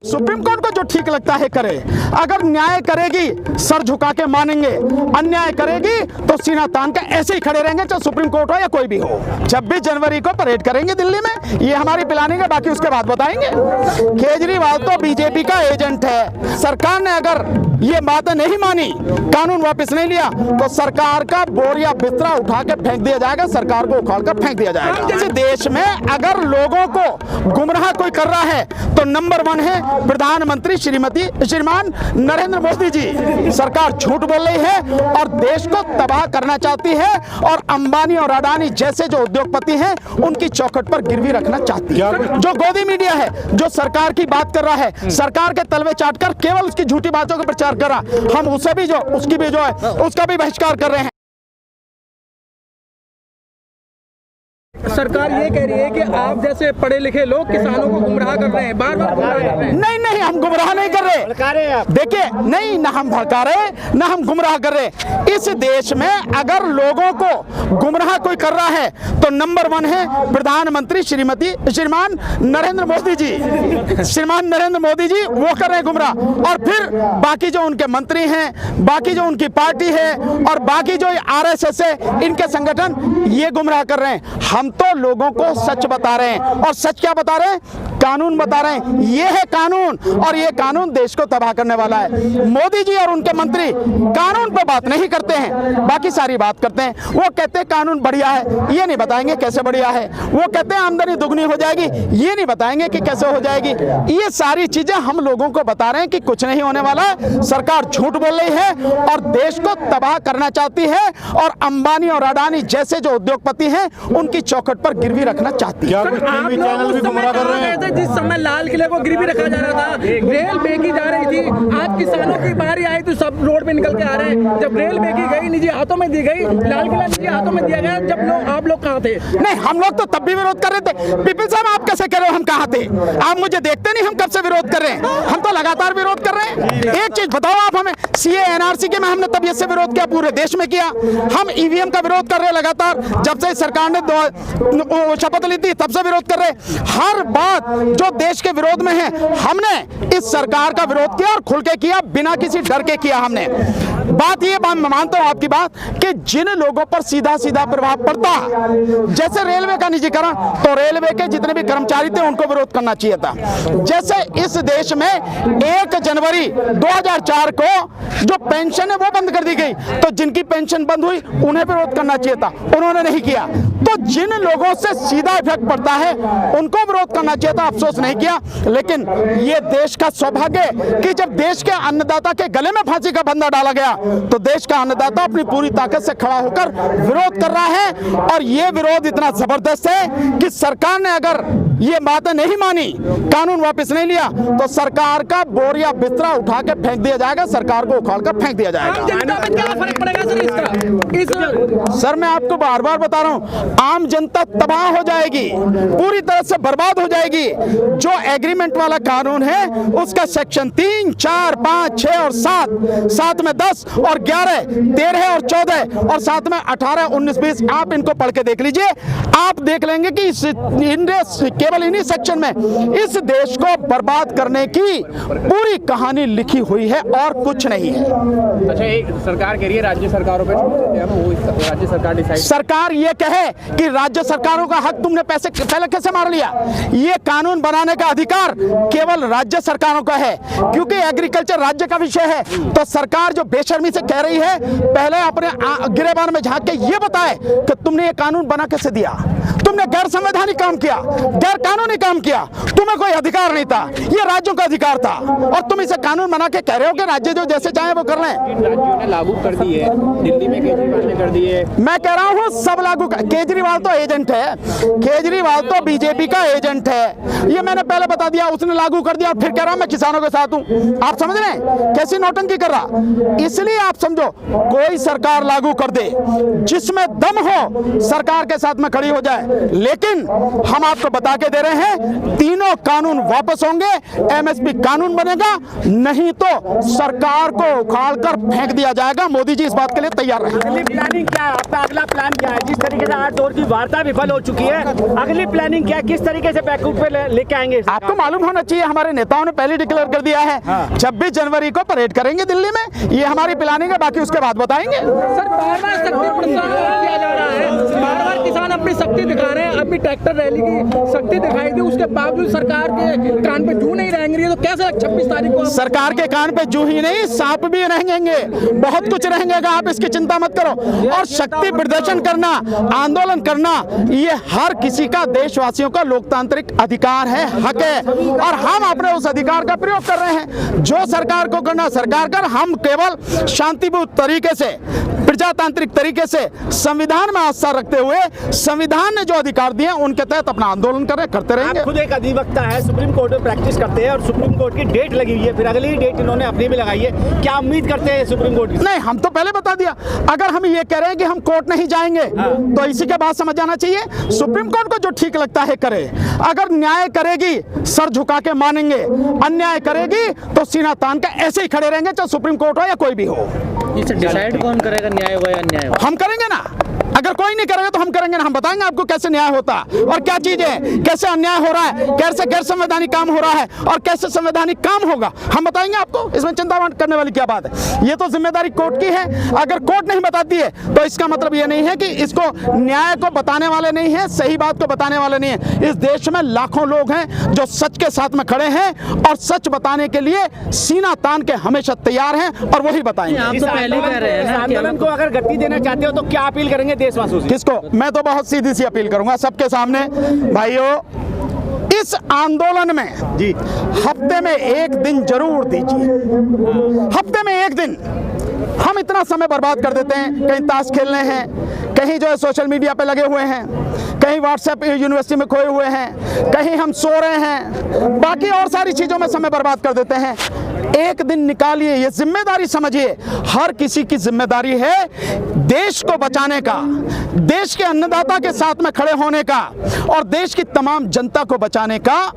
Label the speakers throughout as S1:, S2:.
S1: Supreme court को जो ठीक लगता है करे। अगर न्याय करेगी सर झुका के मानेंगे, अन्याय करेगी तो सीना तान के ऐसे ही खड़े रहेंगे, चाहे सुप्रीम कोर्ट हो या कोई भी हो। 26 जनवरी को परेड करेंगे दिल्ली में, ये हमारी प्लानिंग है, बाकी उसके बाद बताएंगे। केजरीवाल तो बीजेपी का एजेंट है। सरकार ने अगर ये बातें नहीं मानी, कानून वापस नहीं लिया, तो सरकार का बोरिया बिस्तरा उठा के फेंक दिया जाएगा, सरकार को उखाड़ कर फेंक दिया जाएगा। इस देश में अगर लोगों को गुमराह कोई कर रहा है तो नंबर 1 है प्रधानमंत्री श्रीमान नरेंद्र मोदी जी। सरकार झूठ बोल रही है और देश को तबाह करना चाहती है, और अंबानी और अडानी जैसे जो उद्योगपति हैं उनकी चौखट पर गिरवी रखना चाहती है। जो गोदी मीडिया है, जो सरकार की बात कर रहा है, सरकार के तलवे चाटकर केवल उसकी झूठी बातों का प्रचार कर रहा, हम उसे भी जो उसकी भी जो है उसका भी बहिष्कार कर रहे हैं।
S2: सरकार ये कह रही है कि आप जैसे पढ़े लिखे लोग किसानों को गुमराह कर रहे हैं, बार बार गुमराह कर रहे हैं।
S1: नहीं, हम गुमराह नहीं कर रहे। देखिए, नहीं, ना हम भड़का रहे, ना हम गुमराह कर रहे। इस देश में अगर लोगों को गुमराह कोई कर रहा है तो नंबर 1 है प्रधानमंत्री श्रीमान नरेंद्र मोदी जी। श्रीमान नरेंद्र मोदी जी वो कर रहे हैं गुमराह, और फिर बाकी जो उनके मंत्री हैं, बाकी जो उनकी पार्टी है और बाकी जो RSS है, इनके संगठन ये गुमराह कर रहे हैं। हम तो लोगों को सच बता रहे हैं, और सच क्या बता रहे हैं? कानून बता रहे हैं। ये है कानून, और ये कानून देश को तबाह करने वाला है। मोदी जी और उनके मंत्री कानून पर बात नहीं करते हैं, बाकी सारी बात करते हैं। वो कहते हैं कानून बढ़िया है, ये नहीं बताएंगे कैसे बढ़िया है। वो कहते हैं आमदनी दुगनी हो जाएगी, ये नहीं बताएंगे कि कैसे हो जाएगी। ये सारी चीजें हम लोगों को बता रहे हैं कि कुछ नहीं होने वाला है। सरकार झूठ बोल रही है और देश को तबाह करना चाहती है, और अंबानी और अडानी जैसे जो उद्योगपति हैं उनकी चौखट पर गिरवी रखना चाहती है।
S2: जिस समय लाल किले को गिरवी रखा जा रहा था, रेल बेची जा रही थी, आज किसानों की बारी आई तो सब रोड पे निकल के आ रहे हैं। जब रेल बेची गई, निजी हाथों में दी गई, लाल किला निजी हाथों में दिया गया, जब आप लोग कहाँ थे?
S1: नहीं, हम लोग तो तब भी विरोध कर रहे थे। पिपिल साहब, आप कैसे कर रहे हो? हम कहाँ थे? आप मुझे देखते नहीं, हम कब से विरोध कर रहे हैं? हम तो लगातार विरोध कर रहे हैं। एक चीज बताओ आप हमें, CA NRC के में हमने तब से विरोध किया, पूरे देश में किया। हम EVM का विरोध कर रहे हैं लगातार, जब से सरकार ने शपथ ली थी तब से विरोध कर रहे हैं। हर बात जो देश के विरोध में है, हमने इस सरकार का विरोध किया और खुल के किया, बिना किसी डर के किया। हमने बात ये मानता हूं आपकी बात कि जिन लोगों पर सीधा प्रभाव पड़ता, जैसे रेलवे का निजीकरण, तो रेलवे के जितने भी कर्मचारी थे उनको विरोध करना चाहिए था। जैसे इस देश में 1 जनवरी 2004 को जो पेंशन है वो बंद कर दी गई, तो जिनकी पेंशन बंद हुई उन्हें विरोध करना चाहिए था, उन्होंने नहीं किया। तो जिन लोगों से सीधा इफेक्ट पड़ता है उनको विरोध करना चाहिए था, अफसोस नहीं किया। लेकिन ये देश का सौभाग्य कि जब देश के अन्नदाता के गले में फांसी का फंदा डाला गया, तो देश का अन्नदाता अपनी पूरी ताकत से खड़ा होकर विरोध कर रहा है। और ये विरोध इतना जबरदस्त है कि सरकार ने अगर ये बातें नहीं मानी, कानून वापस नहीं लिया, तो सरकार का बोरिया बिस्तरा उठा के फेंक दिया जाएगा, सरकार को उखाड़ कर फेंक दिया जाएगा।
S2: क्या फर्क पड़ेगा
S1: सर, मैं आपको बार बार बता रहा हूं, आम जनता तबाह हो जाएगी, पूरी तरह से बर्बाद हो जाएगी। जो एग्रीमेंट वाला कानून है उसका सेक्शन 3, 4, 5, 6 और 7 में 10 और 11, 13 और 14 और साथ में 18, 19, 20, आप इनको पढ़ के देख लीजिए। आप देख लेंगे कि केवल इन्हीं सेक्शन में इस देश को बर्बाद करने की पूरी कहानी लिखी हुई है और कुछ नहीं है।
S2: अच्छा, एक सरकार कह रही है राज्य सरकारों पे वो राज्य सरकार डिसाइड।
S1: सरकार ये कहे कि राज्य सरकारों का हक तुमने पहले कैसे मार लिया? ये कानून बनाने का अधिकार केवल राज्य सरकारों का है, क्योंकि एग्रीकल्चर राज्य का विषय है। तो सरकार जो बेशर्मी से कह रही है, पहले अपने गिरेबान में झांक के ये बताए कि तुमने ये कानून बना कैसे दिया, तुमने गैर संवैधानिक काम किया, गैर कानूनी काम किया, तुम्हें कोई अधिकार नहीं था, ये राज्यों का अधिकार था, और तुम इसे कानून बना के कह रहे हो कि राज्य जो जैसे चाहे वो कर लें।
S2: राज्यों ने लागू कर दी है, दिल्ली में केजरीवाल ने कर दी है।
S1: मैं कह रहा हूँ सब लागू कर। केजरीवाल तो एजेंट है, केजरीवाल तो बीजेपी का एजेंट है, ये मैंने पहले बता दिया। उसने लागू कर दिया और फिर कह रहा मैं किसानों के साथ हूँ। आप समझ रहे हैं कैसी नौटंकी कर रहा? इसलिए आप समझो, कोई सरकार लागू कर दे जिसमें दम हो, सरकार के साथ में खड़ी हो जाए, लेकिन हम आपको बता के दे रहे हैं तीनों कानून वापस होंगे, एमएसपी कानून बनेगा, नहीं तो सरकार को उखाड़कर फेंक दिया जाएगा। मोदी जी इस बात के लिए तैयार रहे।
S3: अगली प्लानिंग क्या है आपका? अगला प्लान क्या है? जिस तरीके से 8 दौर की वार्ता विफल हो चुकी है, अगली प्लानिंग क्या है? किस तरीके से बैकआउट पे लेके आएंगे?
S1: आपको मालूम होना चाहिए, हमारे नेताओं ने पहले डिक्लेयर कर दिया है 26 जनवरी को परेड करेंगे दिल्ली में। ये हमारी प्लानिंग है, बाकी उसके बाद बताएंगे।
S2: सर बार-बार शक्ति प्रदर्शन किया जा रहा है, बार-बार किसान अपनी शक्ति दिखा रहे हैं। अभी ट्रैक्टर रैली की शक्ति दिखाई दी, उसके बावजूद सरकार के कान पे जू नहीं रहेंगे। तो कैसे 26 तारीख को
S1: सरकार के कान पे जू ही नहीं, सांप भी रहेंगे, बहुत कुछ रहेंगे, आप इसकी चिंता मत करो। और शक्ति प्रदर्शन करना, आंदोलन करना, ये हर किसी का, देशवासियों का लोकतांत्रिक अधिकार है, हक है, और हम अपने उस अधिकार का प्रयोग कर रहे हैं। जो सरकार को करना सरकार कर, हम केवल शांतिपूर्ण तरीके से, प्रजातांत्रिक तरीके से, संविधान में आस्था रखते हुए, संविधान ने जो अधिकार दिए उनके तहत अपना आंदोलन करते रहेंगे।
S3: आप खुद एक अधिवक्ता है, सुप्रीम कोर्ट में प्रैक्टिस करते हैं और सुप्रीम कोर्ट की डेट लगी हुई है, फिर अगली डेट इन्होंने अपनी भी लगाई है, क्या उम्मीद करते हैं सुप्रीम कोर्ट की?
S1: नहीं, हम तो पहले बता दिया, अगर हम ये कह रहे हैं कि हम कोर्ट नहीं जाएंगे तो इसी के बाद समझ जाना चाहिए सुप्रीम कोर्ट को जो ठीक लगता है करे। अगर न्याय करेगी सर झुका के मानेंगे, अन्याय करेगी तो सीना तान के ऐसे ही खड़े रहेंगे, चाहे सुप्रीम कोर्ट हो या कोई भी हो।
S4: इसे डिसाइड कौन करेगा, न्याय हो या अन्याय हो?
S1: हम करेंगे ना, अगर कोई नहीं करेगा तो हम करेंगे ना। हम बताएंगे आपको कैसे न्याय होता और क्या चीज है, कैसे अन्याय हो रहा है, कैसे गैर संवैधानिक काम हो रहा है और कैसे संवैधानिक काम होगा, हम बताएंगे आपको। इसमें चिंता करने वाली क्या बात है? ये तो जिम्मेदारी कोर्ट की है। अगर कोर्ट नहीं बताती है तो इसका मतलब ये नहीं है कि इसको न्याय को बताने वाले नहीं है, सही बात को बताने वाले नहीं है। इस देश में लाखों लोग हैं जो सच के साथ में खड़े हैं और सच बताने के लिए सीना तान के हमेशा तैयार हैं और वही बताएंगे।
S4: आप तो पहले कह रहे हैं
S3: इस
S4: ना कि
S3: आंदोलन को अगर गति देना चाहते हो तो क्या अपील करेंगे देशवासियों से?
S1: किसको? मैं तो बहुत सीधी सी अपील करूंगा सबके सामने, भाइयों, इस आंदोलन में
S3: जी
S1: हफ्ते में एक दिन जरूर दीजिए। हफ्ते में एक दिन हम इतना समय बर्बाद कर देते हैं, कहीं ताश खेलने हैं, कहीं जो है सोशल मीडिया पे लगे हुए हैं, कहीं व्हाट्सएप यूनिवर्सिटी में खोए हुए हैं, कहीं हम सो रहे हैं, बाकी और सारी चीजों में समय बर्बाद कर देते हैं। एक दिन निकालिए, ये जिम्मेदारी समझिए, हर किसी की जिम्मेदारी है देश को बचाने का, देश के अन्नदाता के साथ में खड़े होने का और देश की तमाम जनता को बचाने का।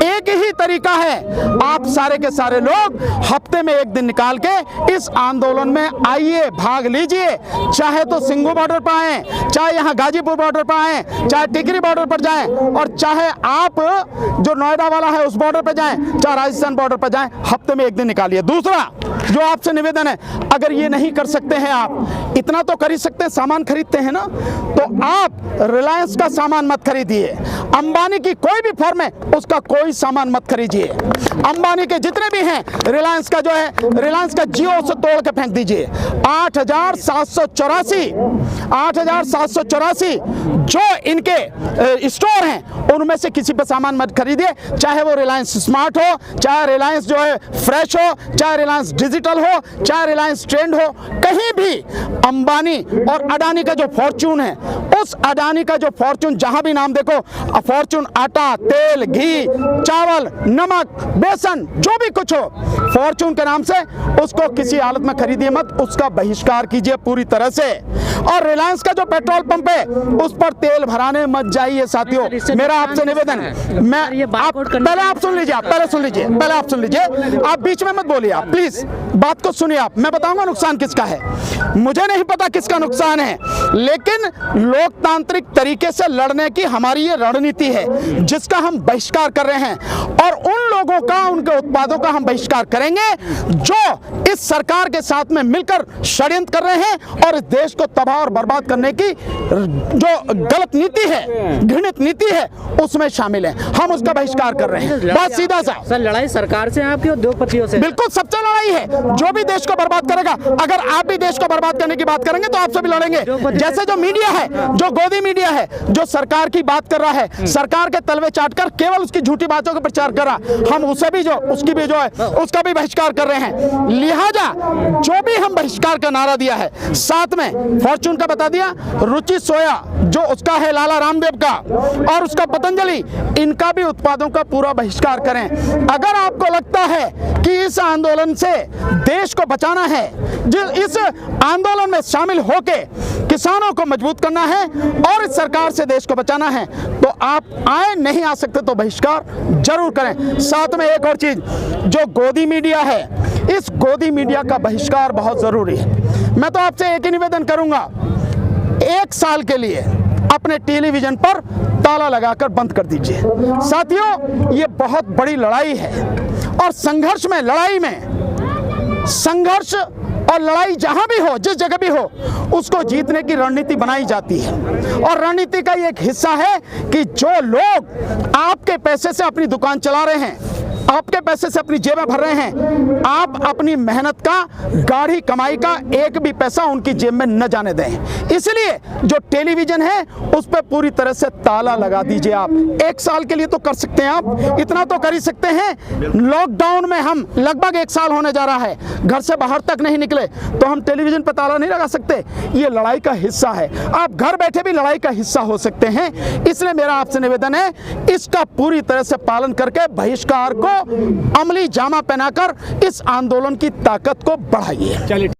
S1: एक ही तरीका है, आप सारे के सारे लोग हफ्ते में एक दिन निकाल के इस आंदोलन में आइए, भाग लीजिए। चाहे तो सिंघू बॉर्डर पर आए, चाहे यहाँ गाजीपुर बॉर्डर पर आए, चाहे टिकरी बॉर्डर पर जाएं, और चाहे आप जो नोएडा वाला है उस बॉर्डर पर जाएं, चाहे राजस्थान बॉर्डर पर जाएं, हफ्ते में एक दिन निकालिए। दूसरा जो आपसे निवेदन है, अगर ये नहीं कर सकते हैं, आप इतना तो कर ही सकते हैं, सामान खरीदते हैं ना, तो आप रिलायंस का सामान मत खरीदिए। अंबानी की कोई भी फर्म है उसका कोई सामान मत खरीदिए। अंबानी के जितने भी हैं, रिलायंस का जो है, रिलायंस का जियो से तोड़ के फेंक दीजिए। 8,784 जो इनके स्टोर हैं उनमें से किसी पे सामान मत खरीदिए, चाहे वो रिलायंस स्मार्ट हो, चाहे रिलायंस जो है फ्रेश हो, चाहे रिलायंस डिजिटल हो, चाहे रिलायंस ट्रेंड हो। कहीं भी अंबानी और अडानी का जो फॉर्च्यून है, उस अडानी का जो फॉर्च्यून, जहां भी नाम देखो, फॉर्च्यून आटा, तेल, घी, चावल, नमक, बेसन, जो भी कुछ हो, फॉर्च्यून के नाम से उसको किसी हालत में खरीदिए मत, उसका बहिष्कार कीजिए पूरी तरह से। और रिलायंस का जो पेट्रोल पंप है उस पर तेल भराने मत जाइए साथियों, मेरा आपसे निवेदन है। मैं पहले आप सुन लीजिए, आप बीच में मत बोलिए, आप प्लीज बात को सुनिए। आप, मैं बताऊंगा नुकसान किसका है। मुझे नहीं पता किसका नुकसान है, लेकिन लोकतांत्रिक तरीके से लड़ने की हमारी ये रणनीति है जिसका हम बहिष्कार कर रहे हैं, और उन लोगों का, उनके उत्पादों का हम बहिष्कार करेंगे जो इस सरकार के साथ में मिलकर षड्यंत्र कर रहे हैं और इस देश को तबाह और बर्बाद करने की जो गलत नीति है, घृणित नीति है, उसमें शामिल है। हम उसका बहिष्कार कर रहे हैं, बहुत सीधा सा।
S4: सर, लड़ाई सरकार से है आपकी, उद्योगपतियों से?
S1: बिल्कुल सबसे लड़ाई है, जो भी देश को बर्बाद करेगा। अगर आप भी देश को बर्बाद करने की बात करेंगे तो आपसे भी लड़ेंगे। जैसे जो मीडिया है, जो गोदी मीडिया है, जो सरकार की बात कर रहा है, सरकार के तलवे चाटकर केवल उसकी झूठी बातों का प्रचार कर रहा, हम उसे भी जो, उसकी भी जो है, उसका भी बहिष्कार कर रहे हैं। लिहाजा जो भी हम बहिष्कार का नारा दिया है, साथ में फॉर्च्यून का बता दिया, रुचि सोया जो उसका है लाला रामदेव का, और उसका पतंजलि, इनका भी उत्पादों का पूरा बहिष्कार करें। अगर आपको लगता है कि इस आंदोलन से देश को बचाना है, इस आंदोलन में शामिल होके किसानों को मजबूत करना है और इस सरकार से देश को बचाना है, तो आप आए, नहीं आ सकते तो बहिष्कार जरूर करें। साथ में एक और चीज, जो गोदी मीडिया है, इस गोदी मीडिया का बहिष्कार बहुत जरूरी है। मैं तो आपसे एक ही निवेदन करूंगा, 1 साल के लिए अपने टेलीविजन पर ताला लगाकर बंद कर दीजिए। साथियों, ये बहुत बड़ी लड़ाई है और संघर्ष में, लड़ाई में, संघर्ष और लड़ाई जहां भी हो, जिस जगह भी हो, उसको जीतने की रणनीति बनाई जाती है। और रणनीति का ये एक हिस्सा है कि जो लोग आपके पैसे से अपनी दुकान चला रहे हैं, आपके पैसे से अपनी जेबें भर रहे हैं, आप अपनी मेहनत का, गाढ़ी कमाई का एक भी पैसा उनकी जेब में न जाने दें। इसलिए जो टेलीविजन है उस पर पूरी तरह से ताला लगा दीजिए। आप 1 साल के लिए तो कर सकते हैं, आप इतना तो कर ही सकते हैं। लॉकडाउन में हम लगभग 1 साल होने जा रहा है, घर से बाहर तक नहीं निकले, तो हम टेलीविजन पर ताला नहीं लगा सकते। ये लड़ाई का हिस्सा है, आप घर बैठे भी लड़ाई का हिस्सा हो सकते हैं। इसलिए मेरा आपसे निवेदन है, इसका पूरी तरह से पालन करके बहिष्कार को अमली जामा पहनाकर इस आंदोलन की ताकत को बढ़ाइए।
S3: चलिए।